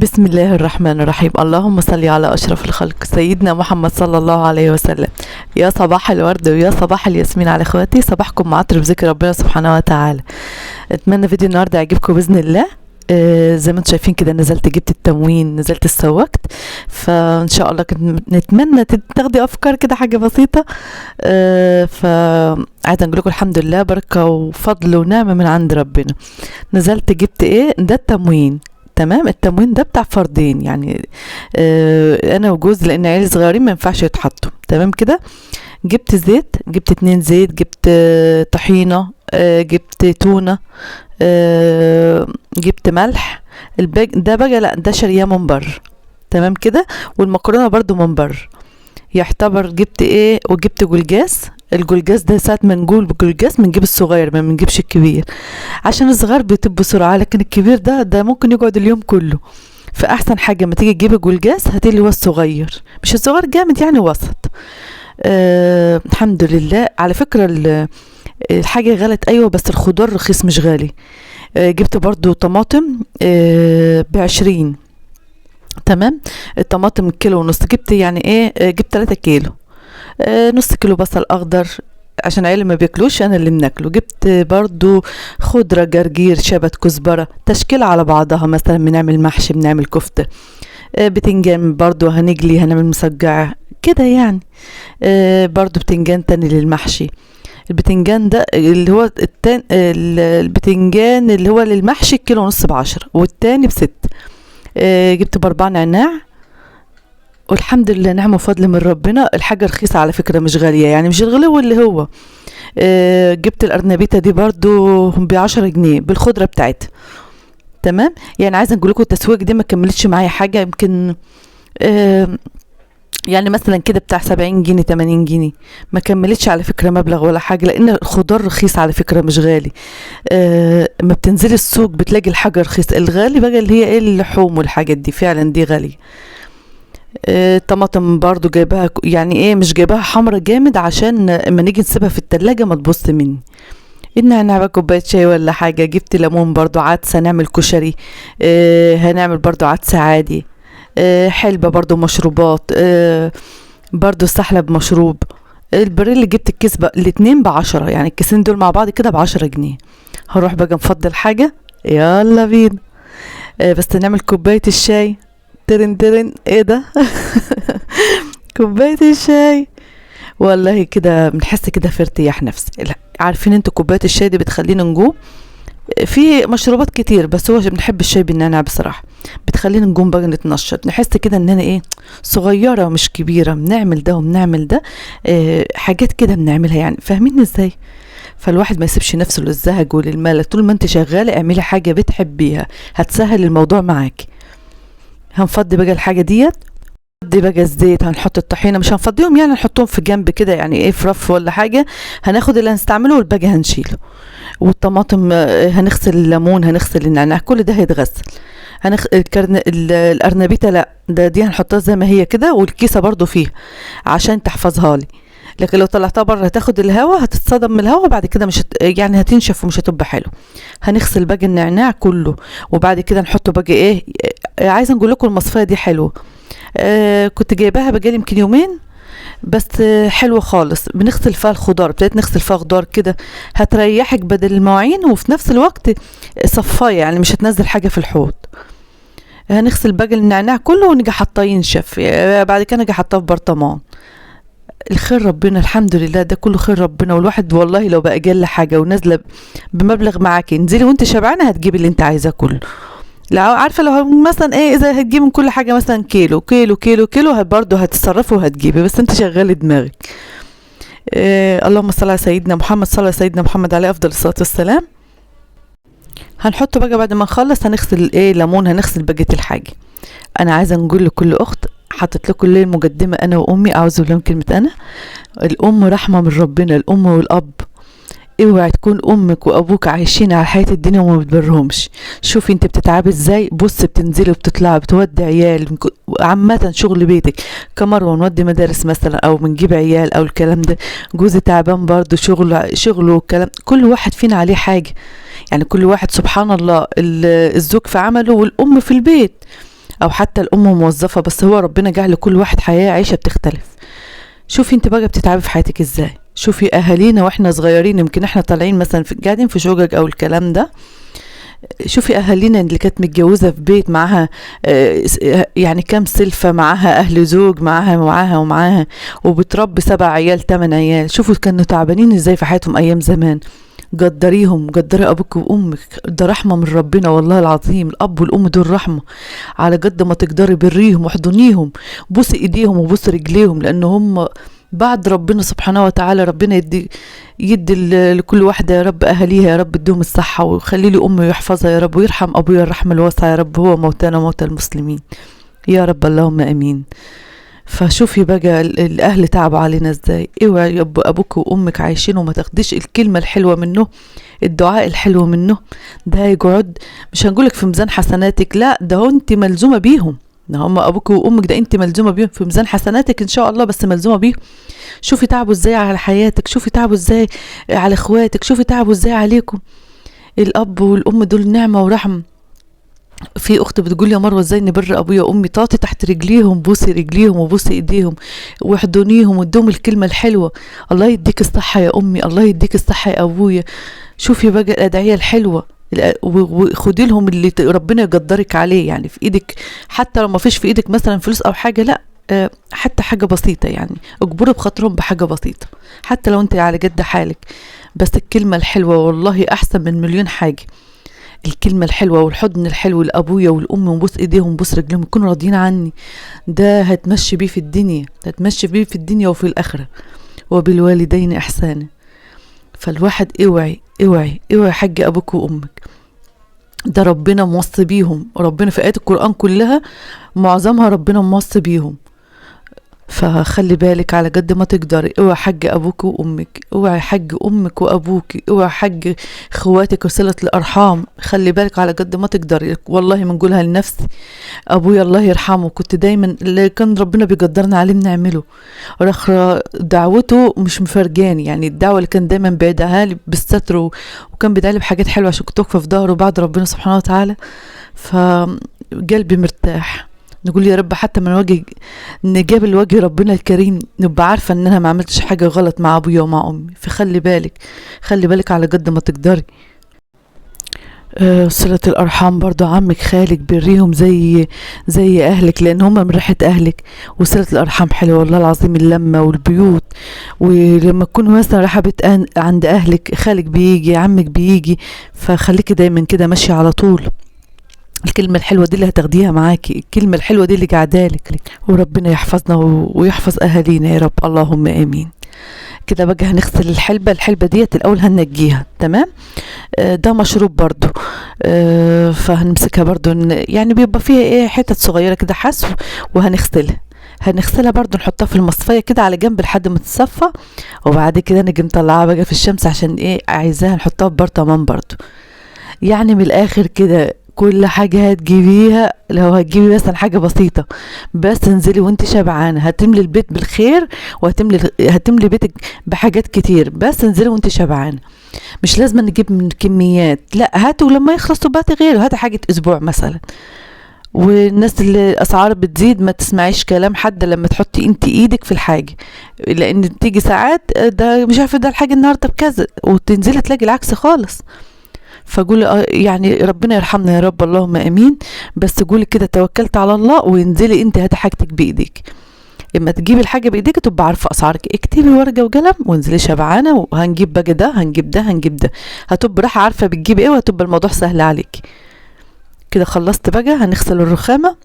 بسم الله الرحمن الرحيم. اللهم صل على أشرف الخلق سيدنا محمد صلى الله عليه وسلم. يا صباح الورد ويا صباح الياسمين على اخواتي، صباحكم معطر بذكر ربنا سبحانه وتعالى. اتمنى فيديو النهارده يعجبكم باذن الله. زي ما انتم شايفين كده نزلت جبت التموين، نزلت السوقت، فان شاء الله نتمنى تاخدي افكار كده حاجه بسيطه. فعايزه نقول لكم الحمد لله بركه وفضل ونعمه من عند ربنا. نزلت جبت ايه ده؟ التموين. تمام. التموين ده بتاع فردين يعني، انا وجوز لان عيال صغيرين ما ينفعش يتحطوا. تمام كده. جبت زيت، جبت 2 زيت، جبت طحينه، جبت تونه، جبت ملح. ده بقى لا، ده شارياه من بره. تمام كده. والمكرونه برضو من بره يعتبر. جبت ايه؟ وجبت جلجاس. الجلجاس ده ساعة ما نقول بجلجاس بنجيب الصغير، ما بنجيبش الكبير عشان الصغير بيطيب بسرعة، لكن الكبير ده ممكن يقعد اليوم كله. فأحسن حاجة ما تيجي تجيب الجلجاس هاتي اللي هو الصغير، مش الصغير جامد يعني، وسط. الحمد لله. على فكرة الحاجة غلت أيوة، بس الخضار رخيص مش غالي. جبت برضو طماطم ب20. تمام. الطماطم كيلو ونص. جبت يعني ايه؟ جبت 3 كيلو. نص كيلو بصل اخضر عشان عيالي ما بياكلوش، انا اللي بناكله. جبت برضو خضرة، جرجير، شبت، كزبرة، تشكيلة على بعضها، مثلا بنعمل محشي، بنعمل كفتة. بتنجان برضو هنجلي، هنعمل مسجعة كده يعني. برضو بتنجان تاني للمحشي. البتنجان ده اللي هو البتنجان اللي هو للمحشي كيلو ونص ب10 والتاني ب6. جبت ب4 نعناع. والحمد لله نعمة وفضل من ربنا. الحاجة رخيصة على فكرة، مش غالية يعني، مش الغلو اللي هو. جبت الأرنبيتة دي برضو ب10 جنيه بالخضرة بتاعتها. تمام. يعني عايزة نقول لكم التسويق دي ما كملتش معايا حاجة، يمكن يعني مثلا كده بتاع 70 جنيه 80 جنيه، ما كملتش على فكرة مبلغ ولا حاجة، لأن الخضار رخيص على فكرة مش غالي. ما بتنزلي السوق بتلاقي الحاجة رخيص. الغالي بقى اللي هي ايه؟ اللحوم والحاجات دي، فعلا دي غالية. طماطم برضو جايباها يعني ايه، مش جايباها حمرا جامد عشان اما نيجي نسيبها في التلاجة ما تبص مني. انها بقى كوبايه شاي ولا حاجه. جبت ليمون برضو، عدسه نعمل كشري. هنعمل برضو عدسه عادي. حلبة برضو، مشروبات. برضو السحلب مشروب. البريل جبت الكيس الاتنين ب10، يعني الكيسين دول مع بعض كده ب10 جنيه. هروح بقى نفضل حاجه، يلا بينا. بس نعمل كوبايه الشاي. ترن ايه ده؟ كوبايه الشاي والله كده بنحس كده في ارتياح نفسي. عارفين انتوا كوبايه الشاي دي بتخلينا نجوم. في مشروبات كتير بس هو بنحب الشاي بالنعناع بصراحه، بتخلينا نقوم بقى نتنشط، نحس كده اننا ايه، صغيره مش كبيره، بنعمل ده وبنعمل ده. حاجات كده بنعملها يعني، فاهمين ازاي؟ فالواحد ما يسيبش نفسه للزهق وللملل. طول ما انت شغاله اعملي حاجه بتحبيها، هتسهل الموضوع معاكي. هنفضي بقى الحاجه ديت. دي بقى الزيت، هنحط الطحينه، مش هنفضيهم يعني، نحطهم في جنب كده يعني ايه، في رف ولا حاجه. هناخد اللي هنستعمله والباقي هنشيله. والطماطم هنغسل الليمون، هنغسل النعناع، كل ده هيتغسل. الارنبيته لا، دي هنحطها زي ما هي كده، والكيسه برضو فيها عشان تحفظها لي. لكن لو طلعتها بره هتاخد الهواء، هتتصدم من الهواء بعد كده، مش يعني هتنشف ومش هتبقى حلو. هنغسل باقي النعناع كله، وبعد كده نحطه باقي ايه. عايزه نقول لكم المصفيه دي حلوه. كنت جايباها بقالي يمكن يومين بس. حلوه خالص. بنغسل فيها الخضار، ابتديت نغسل فيها خضار كده، هتريحك بدل المواعين، وفي نفس الوقت صفايه يعني، مش هتنزل حاجه في الحوض. هنغسل باقي النعناع كله ونيجي حاطاه ينشف. بعد كده نيجي حاطاه في برطمان. الخير ربنا، الحمد لله، ده كله خير ربنا. والواحد والله لو بقى جل حاجه ونازله بمبلغ معاكي، انزلي وانت شبعانه هتجيبي اللي انت عايزاه كله. لا عارفه، لو مثلا ايه، اذا هتجيبي من كل حاجه مثلا كيلو كيلو كيلو كيلو، برضه هتتصرفي وهتجيبي، بس انت شغالي دماغك. اللهم صل على سيدنا محمد، صلى على سيدنا محمد عليه افضل الصلاه والسلام. هنحطه بقى بعد ما نخلص. هنغسل ايه، ليمون، هنغسل بقيه الحاجه. انا عايزه نقول لكل اخت، حطيت لكم ليه المقدمه انا وامي، اعوذ بالله من كلمه انا. الام رحمه من ربنا، الام والاب. اوعي تكون امك وابوك عايشين على حياة الدنيا وما بتبرهمش. شوفي انت بتتعبي ازاي، بص بتنزلي وبتطلعي بتودي عيال، عامة شغل بيتك كمروة، نودي مدارس مثلا او بنجيب عيال او الكلام ده. جوزي تعبان برضو، شغله والكلام، كل واحد فينا عليه حاجة يعني. كل واحد سبحان الله، الزوج في عمله والام في البيت. او حتى الام موظفة، بس هو ربنا جعل لكل واحد حياة عيشة بتختلف. شوفي انت بقى بتتعبي في حياتك ازاي. شوفي اهالينا واحنا صغيرين، يمكن احنا طالعين مثلا قاعدين في شقق او الكلام ده، شوفي اهالينا اللي كانت متجوزه في بيت معاها يعني كام سلفه، معاها اهل زوج، معاها وبتربي 7 عيال 8 عيال. شوفوا كانوا تعبانين ازاي في حياتهم ايام زمان. قدريهم، قدري ابوك وامك، ده رحمه من ربنا والله العظيم. الاب والام دول رحمه، على قد ما تقدري بريهم واحضنيهم، بوسي ايديهم وبوسي رجليهم، لان هم بعد ربنا سبحانه وتعالى. ربنا يدي لكل واحدة يا رب أهاليها، يا رب اديهم الصحة، ويخلي لي أمي ويحفظها يا رب، ويرحم أبويا الرحمة الواسعة يا رب، هو موتانا موتى المسلمين يا رب، اللهم أمين. فشوفي بقى الأهل تعبوا علينا ازاي. اوعي يا أبوك وأمك عايشين وما تاخديش الكلمة الحلوة منه، الدعاء الحلو منه، ده هيقعد مش هنقولك في ميزان حسناتك، لا ده هو انت ملزومة بيهم، ده هم أبوك وأمك، ده انت ملزومة بيهم في ميزان حسناتك إن شاء الله، بس ملزومة بيهم. شوفي تعبوا ازاي على حياتك، شوفي تعبوا ازاي على اخواتك، شوفي تعبوا ازاي عليكم. الاب والام دول نعمه ورحمه. في اخت بتقول يا مروه ازاي نبر ابويا وامي؟ طاطي تحت رجليهم، بوسي رجليهم وبوسي ايديهم واحضنيهم وادوهم الكلمه الحلوه. الله يديك الصحه يا امي، الله يديك الصحه يا ابويا. شوفي بقى الادعيه الحلوه، وخدي لهم اللي ربنا يقدرك عليه، يعني في ايدك، حتى لو ما فيش في ايدك مثلا فلوس او حاجه، لا حتى حاجة بسيطة، يعني اجبروا بخاطرهم بحاجة بسيطة، حتى لو انت على قد حالك، بس الكلمة الحلوة والله احسن من مليون حاجة. الكلمة الحلوة والحضن الحلو لأبويا والأم، وبوس ايديهم وبوس رجلهم، يكونوا راضيين عني، ده هتمشي بيه في الدنيا، هتمشي بيه في الدنيا وفي الآخرة. وبالوالدين إحسانا. فالواحد اوعي حق أبوك وأمك، ده ربنا موصي بيهم، ربنا في آيات القرآن كلها معظمها ربنا موصي بيهم. فخلي بالك على قد ما تقدري، اوعي حق ابوك وامك، اوعي حق امك وابوك، اوعي حق اخواتك وصلة الارحام. خلي بالك على قد ما تقدري، والله بنقولها لنفسي. ابويا الله يرحمه كنت دايما اللي كان ربنا بيقدرنا عليه بنعمله، رخرة دعوته مش مفرجاني، يعني الدعوة اللي كان دايما بيدعها لي بالستر، وكان بيدعي لي بحاجات حلوة عشان كنت واقفة في ظهره بعد ربنا سبحانه وتعالى، فقلبي مرتاح. نقول يا رب حتى من وجه نجاب وجه ربنا الكريم، نبقى عارفة ان انا ما عملتش حاجة غلط مع ابويا ومع امي. فخلي بالك، خلي بالك على قد ما تقدري. صلة الارحام برضو، عمك خالك بريهم زي اهلك، لان هم من ريحة اهلك. وصلة الارحام حلوة والله العظيم، اللمة والبيوت، ولما تكونوا مثلا رايحة بيت عند اهلك، خالك بيجي، عمك بيجي، فخليكي دايما كده ماشية على طول. الكلمة الحلوة دي اللي هتاخديها معاكي، الكلمة الحلوة دي اللي قاعدالك. وربنا يحفظنا ويحفظ أهالينا يا رب، اللهم آمين. كده بقى هنغسل الحلبة ديت الأول، هننجيها تمام. ده مشروب برضو. فهنمسكها برضو، يعني بيبقى فيها ايه حتت صغيرة كده حسو، هنغسلها برضو، نحطها في المصفية كده على جنب لحد ما تتصفى، وبعد كده نيجي نطلعها بقى في الشمس، عشان ايه عايزاها نحطها في برطمان برضو. يعني من الآخر كده كل حاجة هتجيبيها، لو هتجيبي مثلا حاجة بسيطة بس انزلي وانت شبعانة، هتملي البيت بالخير، هتملي بيتك بحاجات كتير، بس انزلي وانت شبعانة. مش لازم نجيب من كميات، لا هاتوا لما يخلصوا باتي غيره، هاتي حاجة اسبوع مثلا. والناس اللي الاسعار بتزيد ما تسمعيش كلام حد لما تحطي انت ايدك في الحاجة، لان تيجي ساعات ده مش عارفة ده الحاجة النهاردة بكذا، وتنزلي تلاقي العكس خالص. فقولي يعني ربنا يرحمنا يا رب، اللهم امين. بس قولي كده توكلت على الله، وانزلي انت هاتي حاجتك بايديك. اما تجيبي الحاجه بايديك تبقى عارفه اسعارك، اكتبي ورقه وقلم وانزلي شبعانه، وهنجيب بقى ده، هنجيب ده، هتبقى رايحه عارفه بتجيبي ايه، وهتبقى الموضوع سهل عليك. كده خلصت بقى، هنغسل الرخامه.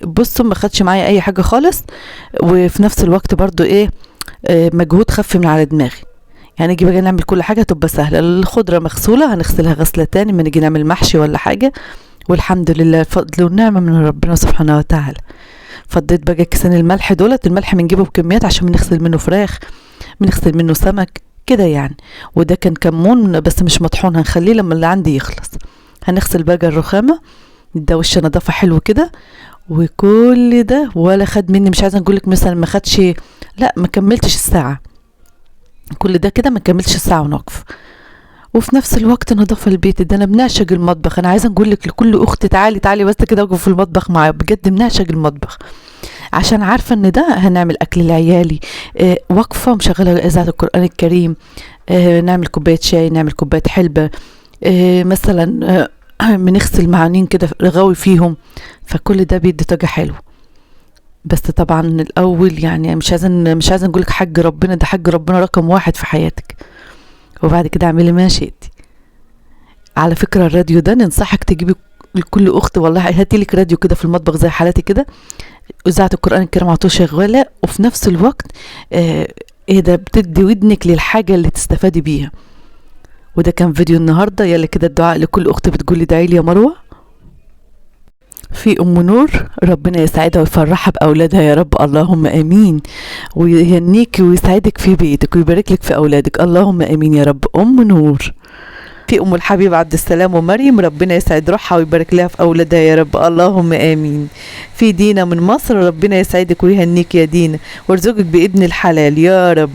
بصوا ما خدش معايا اي حاجه خالص، وفي نفس الوقت برضو ايه مجهود خف من على دماغي. يعني نيجي بقى نعمل كل حاجة تبقى سهلة. الخضرة مغسولة هنغسلها غسلة تاني ما نيجي نعمل محشي ولا حاجة، والحمد لله فضل ونعمة من ربنا سبحانه وتعالى. فضيت بقى كيسان الملح دولت، الملح بنجيبه بكميات عشان بنغسل منه فراخ، بنغسل منه سمك كده يعني. وده كان كمون بس مش مطحون، هنخليه لما اللي عندي يخلص. هنغسل بقى الرخامة، ده وش نظافة حلو كده. وكل ده ولا خد مني، مش عايزة نقولك مثلا ما خدش، لا ما كملتش الساعة، كل ده كده ما كملتش الساعة ونقف. وفي نفس الوقت نظافة البيت. ده انا بنعشق المطبخ. انا عايزه نقول لك لكل اخت تعالي تعالي بس كده وقف في المطبخ معايا، بجد بنعشق المطبخ عشان عارفه ان ده هنعمل اكل لعيالي. واقفه مشغله اذاعه القران الكريم، نعمل كوبايه شاي، نعمل كوبايه حلبه، مثلا بنغسل معانين كده رغاوي فيهم، فكل ده بيدي طاقه حلو. بس طبعا الاول يعني مش عايزه نقول لك حق ربنا، ده حق ربنا رقم واحد في حياتك، وبعد كده اعملي ما شئتي. على فكره الراديو ده ننصحك تجيبي لكل اخت، والله هاتي لك راديو كده في المطبخ زي حالتي كده، اذاعه القران الكريم على طول شغاله، وفي نفس الوقت ايه ده بتدي ودنك للحاجه اللي تستفادي بيها. وده كان فيديو النهارده. يلا كده الدعاء لكل اخت بتقولي ادعي لي يا مروه. في ام نور، ربنا يسعدها ويفرحها باولادها يا رب، اللهم امين، ويهنيكي ويسعدك في بيتك ويبارك لك في اولادك، اللهم امين يا رب. ام نور. في ام الحبيب عبد السلام ومريم، ربنا يسعد روحها ويبارك لها في اولادها يا رب، اللهم امين. في دينا من مصر، ربنا يسعدك ويهنيك يا دينا ويرزقك بابن الحلال يا رب.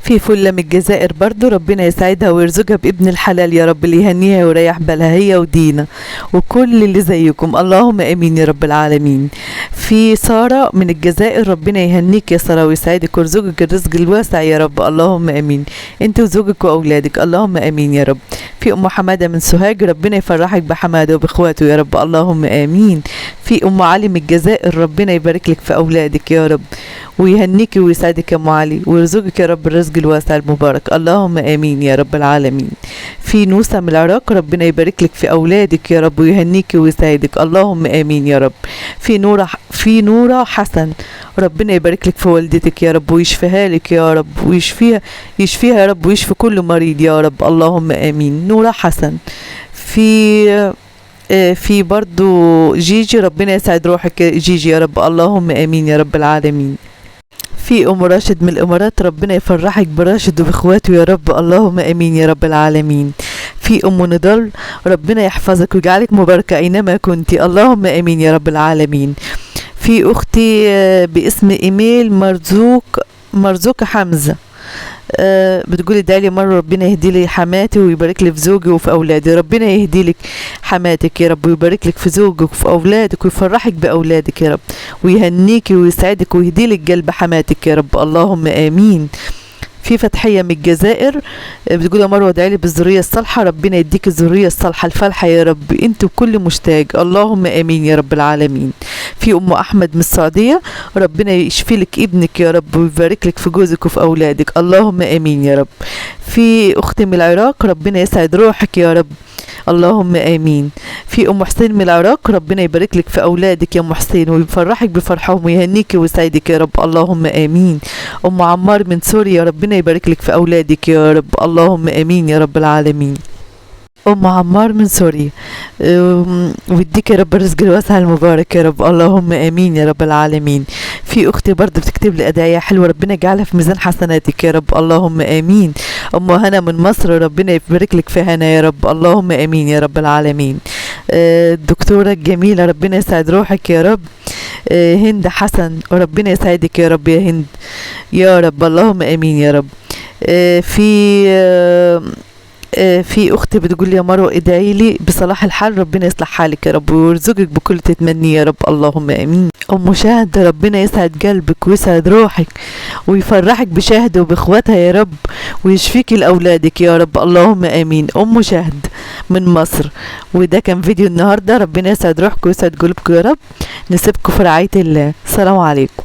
في فلة من الجزائر برضو، ربنا يسعدها ويرزقها بابن الحلال يا رب، اللي يهنيها ويريح بالها هي ودينا وكل اللي زيكم، اللهم امين يا رب العالمين. في سارة من الجزائر، ربنا يهنيك يا سارة ويسعدك ويرزقك الرزق الواسع يا رب، اللهم امين، انت وزوجك واولادك، اللهم امين يا رب. في ام حمادة من سوهاج، ربنا يفرحك بحمادة وباخواته يا رب، اللهم امين. في ام علي من الجزائر، ربنا يبارك لك في اولادك يا رب ويهنيك ويسعدك يا ام علي ويرزقك يا رب الرزق الواسع المبارك، اللهم امين يا رب العالمين. في نوسة من العراق، ربنا يبارك لك في اولادك يا رب ويهنيك ويسعدك، اللهم امين يا رب. في نورة حسن، ربنا يبارك لك في والدتك يا رب ويشفيها لك يا رب ويشفيها يا رب ويشفي كل مريض يا رب، اللهم امين. نورة حسن. في برضو جيجي، ربنا يسعد روحك جيجي يا رب، اللهم امين يا رب العالمين. في ام راشد من الامارات، ربنا يفرحك براشد وباخواته يا رب، اللهم امين يا رب العالمين. في ام نضال، ربنا يحفظك ويجعلك مباركه اينما كنت، اللهم امين يا رب العالمين. في اختي باسم ايميل مرزوق حمزه، بتقولي ادعي لي مره ربنا يهدي لي حماتي ويبارك لي في زوجي وفي اولادي، ربنا يهدي لك حماتك يا رب ويبارك لك في زوجك وفي اولادك ويفرحك باولادك يا رب ويهنيكي ويسعدك ويهدي لك قلب حماتك يا رب، اللهم امين. في فتحيه من الجزائر، بتقول يا مروه ادعي لي بالذريه الصالحه، ربنا يديك الذريه الصالحه الفالحه يا رب انت وكل مشتاق، اللهم امين يا رب العالمين. في ام احمد من السعوديه، ربنا يشفي لك ابنك يا رب ويبارك لك في جوزك وفي اولادك، اللهم امين يا رب. في اختي من العراق، ربنا يسعد روحك يا رب، اللهم امين. في ام حسين من العراق، ربنا يبارك لك في اولادك يا ام حسين ويفرحك بفرحهم ويهنيك ويسعدك يا رب، اللهم امين. ام عمار من سوريا، ربنا يبارك لك في اولادك يا رب، اللهم امين يا رب العالمين. ام عمار من سوريا، ويديك يا رب الرزق الواسع المبارك يا رب، اللهم امين يا رب العالمين. في اختي برضه بتكتب لي ادعيه حلوه، ربنا يجعلها في ميزان حسناتك يا رب، اللهم امين. ام هنا من مصر، ربنا يبارك لك في هنا يا رب، اللهم امين يا رب العالمين. الدكتوره الجميله، ربنا يسعد روحك يا رب. هند حسن، وربنا يسعدك يا رب يا هند يا رب، اللهم امين يا رب. في اختي بتقول لي يا مروه ادعي لي بصلاح الحال، ربنا يصلح حالك يا رب ويرزقك بكل تتمنيه يا رب، اللهم امين. ام شاهد، ربنا يسعد قلبك ويسعد روحك ويفرحك بشاهد وباخواتها يا رب ويشفيك لاولادك يا رب، اللهم امين. ام شاهد من مصر. وده كان فيديو النهارده، ربنا يسعد روحك ويسعد قلوبكم يا رب. نسيبكم في رعايه الله، السلام عليكم.